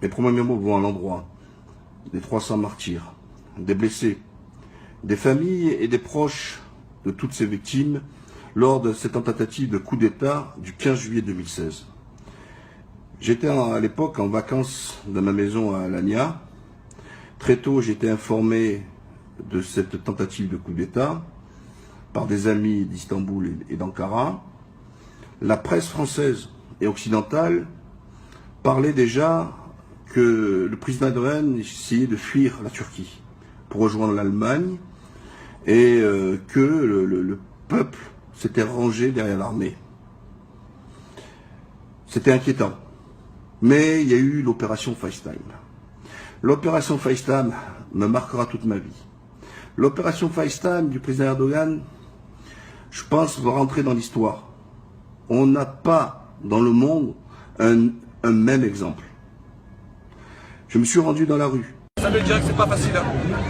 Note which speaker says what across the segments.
Speaker 1: Mes premiers mots vont à l'endroit des 300 martyrs, des blessés, des familles et des proches de toutes ces victimes lors de cette tentative de coup d'État du 15 juillet 2016. J'étais à l'époque en vacances dans ma maison à Alanya. Très tôt, j'ai été informé de cette tentative de coup d'État par des amis d'Istanbul et d'Ankara. La presse française et occidentale parlait déjà que le président Erdogan essayait de fuir la Turquie pour rejoindre l'Allemagne et que le peuple s'était rangé derrière l'armée. C'était inquiétant. Mais il y a eu l'opération FaceTime. L'opération FaceTime me marquera toute ma vie. L'opération FaceTime du président Erdogan, je pense, va rentrer dans l'histoire. On n'a pas dans le monde un même exemple. Je me suis rendu dans la rue.
Speaker 2: Vous savez déjà que c'est pas facile, hein.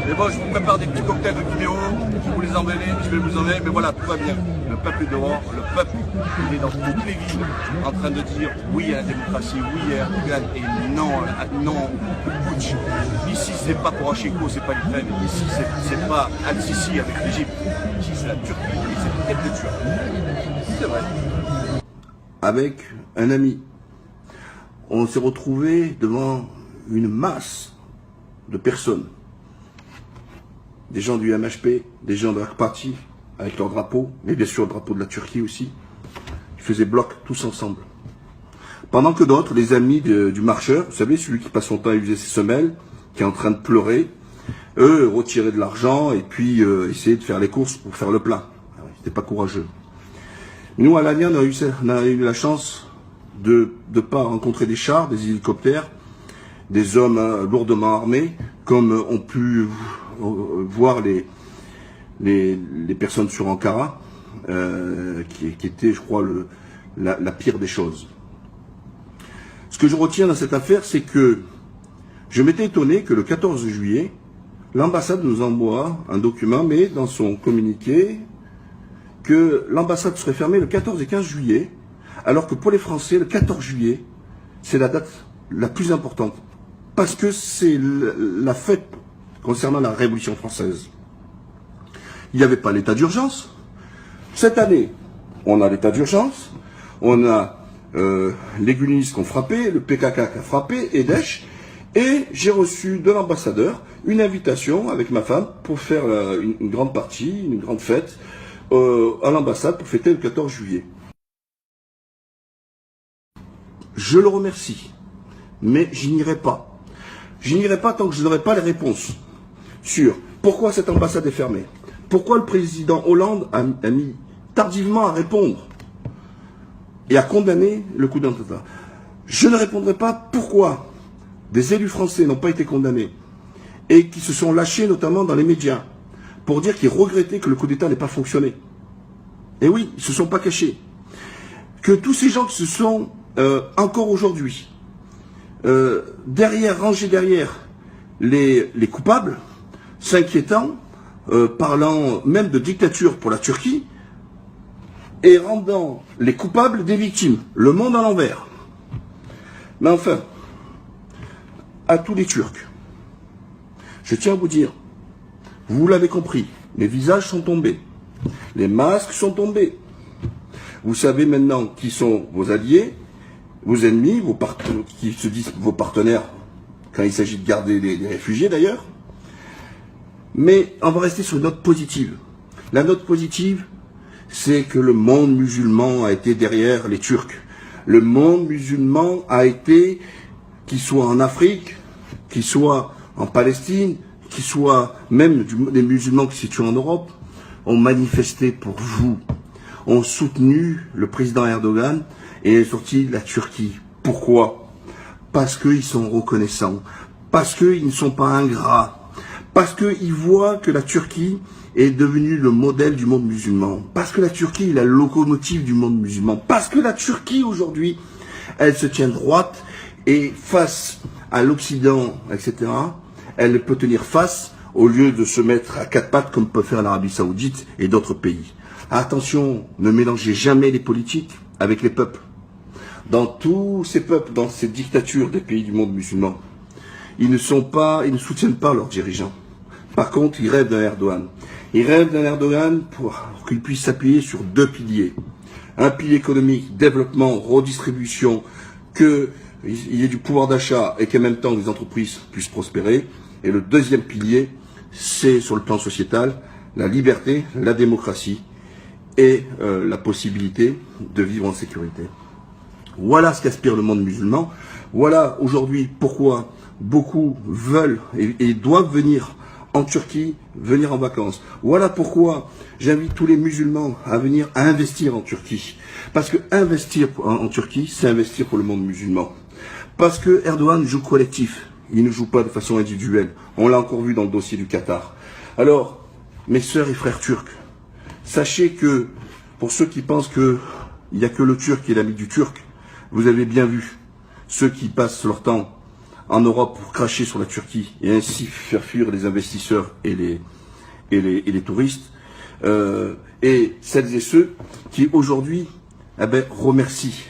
Speaker 2: Mais bon, je vous prépare des petits cocktails de vidéo, je vous les emmener, je vais vous emmener, mais voilà, tout va bien. Le peuple est dehors, le peuple, il est dans toutes les villes, en train de dire oui à la démocratie, oui à Erdogan, et non au putsch. Ici, c'est pas Poroshenko, c'est pas l'Ukraine, ici, c'est pas Al-Sisi avec l'Égypte, ici, c'est la Turquie, et c'est peut-être les Turcs. C'est vrai.
Speaker 1: Avec un ami, on s'est retrouvé devant une masse de personnes, des gens du MHP, des gens de l'AK Party, avec leur drapeau, mais bien sûr le drapeau de la Turquie aussi, ils faisaient bloc tous ensemble. Pendant que d'autres, les amis du marcheur, vous savez, celui qui passe son temps à user ses semelles, qui est en train de pleurer, eux retiraient de l'argent et puis essayaient de faire les courses pour faire le plein. C'était pas courageux. Nous, à Alanya, on a eu la chance de ne pas rencontrer des chars, des hélicoptères, des hommes lourdement armés, comme ont pu voir les personnes sur Ankara, qui était, je crois, la pire des choses. Ce que je retiens dans cette affaire, c'est que je m'étais étonné que le 14 juillet, l'ambassade nous envoie un document, mais dans son communiqué, que l'ambassade serait fermée le 14 et 15 juillet, alors que pour les Français, le 14 juillet, c'est la date la plus importante. Parce que c'est la fête concernant la Révolution française. Il n'y avait pas l'état d'urgence. Cette année, on a l'état d'urgence, on a les Gulenistes qui ont frappé, le PKK qui a frappé, et Daesh, et j'ai reçu de l'ambassadeur une invitation avec ma femme pour faire une grande partie, une grande fête à l'ambassade pour fêter le 14 juillet. Je le remercie, mais je n'irai pas. Je n'irai pas tant que je n'aurai pas les réponses sur pourquoi cette ambassade est fermée, pourquoi le président Hollande a mis tardivement à répondre et à condamner le coup d'État. Je ne répondrai pas pourquoi des élus français n'ont pas été condamnés et qui se sont lâchés notamment dans les médias pour dire qu'ils regrettaient que le coup d'État n'ait pas fonctionné. Et oui, ils ne se sont pas cachés. Que tous ces gens qui se sont encore aujourd'hui rangés derrière les coupables, s'inquiétant, parlant même de dictature pour la Turquie, et rendant les coupables des victimes, le monde à l'envers. Mais enfin, à tous les Turcs, je tiens à vous dire, vous l'avez compris, les visages sont tombés, les masques sont tombés. Vous savez maintenant qui sont vos alliés, vos ennemis, qui se disent vos partenaires, quand il s'agit de garder les réfugiés d'ailleurs. Mais on va rester sur une note positive. La note positive, c'est que le monde musulman a été derrière les Turcs. Le monde musulman a été, qu'il soit en Afrique, qu'il soit en Palestine, qu'il soit même des musulmans qui se situent en Europe, ont manifesté pour vous, ont soutenu le président Erdogan et est sorti de la Turquie. Pourquoi? Parce qu'ils sont reconnaissants, parce qu'ils ne sont pas ingrats, parce qu'ils voient que la Turquie est devenue le modèle du monde musulman, parce que la Turquie est la locomotive du monde musulman, parce que la Turquie aujourd'hui, elle se tient droite et face à l'Occident, etc., elle peut tenir face au lieu de se mettre à quatre pattes comme peut faire l'Arabie Saoudite et d'autres pays. Attention, ne mélangez jamais les politiques avec les peuples. dans tous ces peuples, dans ces dictatures des pays du monde musulman, ils ne soutiennent pas leurs dirigeants. Par contre, ils rêvent d'un Erdogan. Ils rêvent d'un Erdogan pour qu'il puisse s'appuyer sur deux piliers. Un pilier économique, développement, redistribution, qu'il y ait du pouvoir d'achat et qu'en même temps les entreprises puissent prospérer. Et le deuxième pilier, c'est sur le plan sociétal, la liberté, la démocratie et la possibilité de vivre en sécurité. Voilà ce qu'aspire le monde musulman. Voilà aujourd'hui pourquoi beaucoup veulent et doivent venir en Turquie, venir en vacances. Voilà pourquoi j'invite tous les musulmans à venir à investir en Turquie. Parce que investir en Turquie, c'est investir pour le monde musulman. Parce que Erdogan joue collectif. Il ne joue pas de façon individuelle. On l'a encore vu dans le dossier du Qatar. Alors, mes sœurs et frères turcs, sachez que, pour ceux qui pensent qu'il n'y a que le Turc qui est l'ami du Turc, vous avez bien vu ceux qui passent leur temps en Europe pour cracher sur la Turquie et ainsi faire fuir les investisseurs et les touristes, et celles et ceux qui aujourd'hui remercient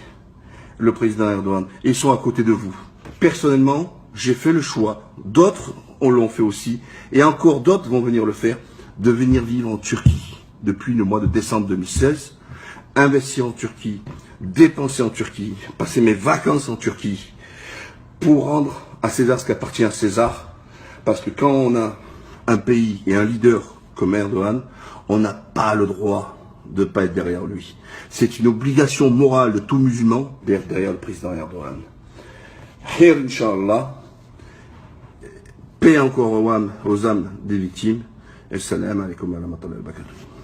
Speaker 1: le président Erdogan et sont à côté de vous. Personnellement, j'ai fait le choix, d'autres l'ont fait aussi, et encore d'autres vont venir le faire, de venir vivre en Turquie depuis le mois de décembre 2016, investir en Turquie, dépenser en Turquie, passer mes vacances en Turquie, pour rendre à César ce qui appartient à César, parce que quand on a un pays et un leader comme Erdogan, on n'a pas le droit de ne pas être derrière lui. C'est une obligation morale de tout musulman d'être derrière le président Erdogan. Khair, Inch'Allah, paix encore aux âmes des victimes. Assalamu alaikum wa rahmatullahi wa barakatuh.